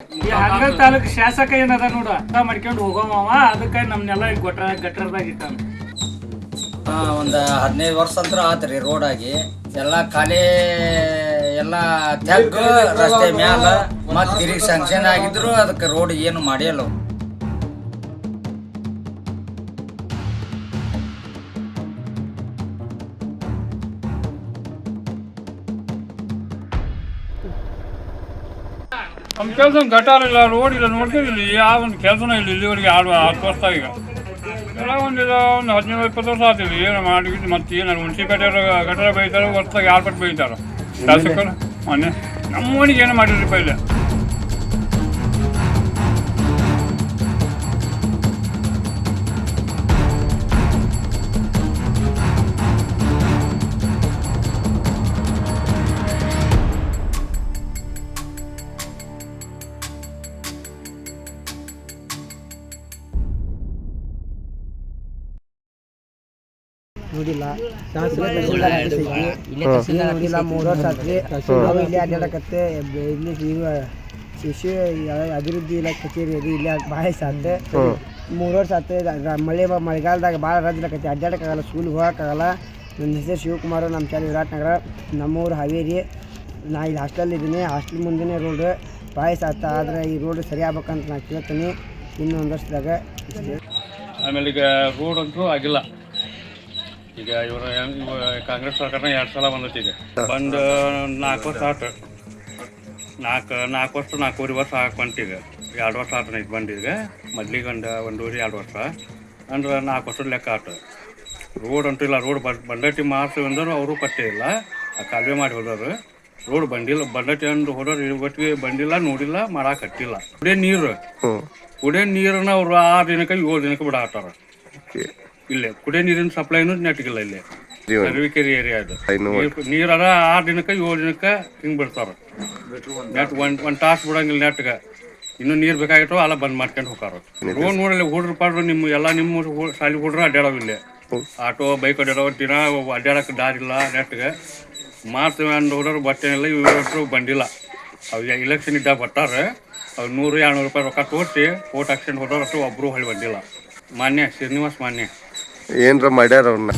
ಈ ಹನಗಲ್ ತಾಲೂಕು ಶಾಸಕ ಏನದ ನೋಡು ಅರ್ಥ ಮಾಡ್ಕೊಂಡು ಹೋಗೋಮವ ಅದಕ್ಕೆ ನಮ್ನೆಲ್ಲ ಗಟ್ಟರದಾಗ ಇಟ್ಟಾನ. ಒಂದು 15 ವರ್ಷ ಅಂತ ಆತ್ರಿ ರೋಡ್ ಆಗಿ ಎಲ್ಲ ಖಾಲಿ ಎಲ್ಲ ತೆಗ್ಗು ರಸ್ತೆ ಮ್ಯಾಲ ಮತ್ತೆ ತಿರುಗಿ ಸ್ಯಾಂಕ್ಷನ್ ಆಗಿದ್ರು ಅದಕ್ಕೆ ರೋಡ್ ಏನು ಮಾಡಿಯಲ್ಲ. ನಮ್ಮ ಕೆಲಸ ಗಟಾರ ಇಲ್ಲ, ರೋಡ್ ಇಲ್ಲ, ನೋಡ್ತೀವಿ ಯಾವ ಒಂದು ಕೆಲಸನೂ ಇಲ್ಲ ಇಲ್ಲಿವರೆಗೆ 6 ವರ್ಷ ಈಗ ಎಲ್ಲ ಒಂದು 15-20 ವರ್ಷ ಆಗ್ತಿಲ್ಲ. ಏನು ಮಾಡಿ ಮತ್ತೆ ಏನಾರು ಹುಣಸಿ ಗಟಾರ ಬೈತಾರೆ, ವರ್ಷದಾಗ 2 ಪಟ್ಟು ಬೈತಾರೆ ಶಾಸಕರು. ಮೊನ್ನೆ ನಮ್ಮನಿಗೆ ಏನು ಮಾಡಿದ್ರಿ ಪೈಲೆ. ನೋಡಿಲ್ಲ ನೋಡಿಲ್ಲ 3 ವರ್ಷ ಆತ್ರಿ. ನಾವು ಇಲ್ಲಿ ಅಡ್ಡಾಡಕತ್ತೆ ಇಲ್ಲಿ ಶಿಶು ಅಭಿವೃದ್ಧಿ ಇಲಾಖೆ ಕಚೇರಿ ಅದು ಇಲ್ಲಿ ಭಾಳ ಸಾಧ್ಯ 3 ವರ್ಷ ಆತು. ಮಳೆಗಾಲದಾಗ ಭಾಳ ರದ್ದಾಕತಿ, ಅಡ್ಡಾಡಕ್ಕಾಗಲ್ಲ, ಸ್ಕೂಲ್ಗೆ ಹೋಗೋಕ್ಕಾಗಲ್ಲ. ನನ್ನ ಹೆಸರು ಶಿವಕುಮಾರ್, ನಮ್ಮ ಶಾಲೆ ವಿರಾಟ್ನಗರ, ನಮ್ಮೂರು ಹಾವೇರಿ. ನಾ ಇಲ್ಲಿ ಹಾಸ್ಟೆಲ್ ಇದ್ದೀನಿ. ಹಾಸ್ಟೆಲ್ ಮುಂದೆ ರೋಡ್ ಭಾಳ ಸಾಧ್ಯ, ಆದರೆ ಈ ರೋಡ್ ಸರಿ ಆಗ್ಬೇಕಂತ ನಾನು ಕೇಳ್ತೀನಿ ಇನ್ನೊಂದು ವರ್ಷದಾಗ. ಆಮೇಲೆ ಈಗ ರೋಡ್ ಅಂತೂ ಆಗಿಲ್ಲ. ಈಗ ಇವರು ಕಾಂಗ್ರೆಸ್ ಸರ್ಕಾರನ 2 ಸಲ ಬಂದೈತಿ. ಈಗ ಬಂದು 4 ವರ್ಷ ಆತು. 4 ವರ್ಷ 4.5 ವರ್ಷ ಹಾಕೊಂತ. ಈಗ 2 ವರ್ಷ ಆತನ ಇದು ಬಂದು. ಈಗ ಮೊದ್ಲಿಗೆ 1.5-2 ವರ್ಷ ಅಂದ್ರೆ 4 ವರ್ಷದ ಲೆಕ್ಕ ಆತು. ರೋಡ್ ಅಂತೂ ಇಲ್ಲ. ರೋಡ್ ಬಂಡಟ್ಟಿ ಮಾರ್ಸಿ ಅಂದ್ರೆ ಅವರು ಕಟ್ಟೇ ಇಲ್ಲ, ಆ ಕಾಲುವೆ ಮಾಡಿ ಹೋದವ್ರು. ರೋಡ್ ಬಂದಿಲ್ಲ, ಬಂಡಟ್ಟಿ ಅಂದು ಹೋದವ್ರು ಇವತ್ತಿಗೆ ಬಂದಿಲ್ಲ, ನೋಡಿಲ್ಲ, ಮಾಡಕ್ಕೆ ಕಟ್ಟಿಲ್ಲ. ಕುಡಿಯೋ ನೀರನ್ನ ಅವರು 6 ದಿನಕ್ಕೆ 7 ದಿನಕ್ಕೆ ಬಿಡಾಕ್ತಾರ. ಇಲ್ಲೇ ಕುಡಿಯೋ ನೀರಿನ ಸಪ್ಲೈನು ನೆಟ್ಗಿಲ್ಲ. ಇಲ್ಲಿ ಸರ್ವಿಕೆರಿ ಏರಿಯಾ ಅದು ನೀರಾರ 6 ದಿನಕ್ಕೆ 7 ದಿನಕ್ಕೆ ಹಿಂಗೆ ಬಿಡ್ತಾರೆ. ನೆಟ್ ಒಂದು ತಾಸು ಬಿಡಂಗಿಲ್ಲ ನೆಟ್ಗೆ. ಇನ್ನೂ ನೀರು ಬೇಕಾಗಿತ್ತು ಅಲ್ಲ ಬಂದ್ ಮಾಡ್ಕೊಂಡು ಹೋಗಾರ. ರೋಡ್ ನೋಡಲಿ ಹುಡ್ರು ಪಾಡ್ರು ನಿಮ್ಮ ಶಾಲೆ ಹುಡ್ರು ಅಡ್ಡಾಡೋವು. ಇಲ್ಲೇ ಆಟೋ ಬೈಕ್ ಅಡ್ಡಾಡೋ ದಿನ ಅಡ್ಡಾಡಕ್ಕೆ ದಾರಿಲ್ಲ. ನೆಟ್ಗೆ ಮಾಡ್ತೀವಿ ಅಂದು ಹೋದವ್ರು ಬಟ್ಟೆನೆಲ್ಲ ಇವತ್ತು ಬಂದಿಲ್ಲ. ಅವಾಗ ಇಲೆಕ್ಷನ್ ಇದ್ದಾಗ ಬರ್ತಾರೆ, ಅವ್ರು 100-200 ರೂಪಾಯಿ ರೊಕ್ಕ ತೋರಿಸಿ ಓಟ್ ಹಾಕ್ಸ್ಕೊಂಡು ಹೋದವ್ರು ಅಷ್ಟು ಒಬ್ಬರು ಹೊಳಿ ಬಂದಿಲ್ಲ. ಮಾನ್ಯ ಶ್ರೀನಿವಾಸ್ ಮಾನ್ಯ ಏನ್ರ ಮಾಡ್ಯಾರ ಅವ್ರನ್ನ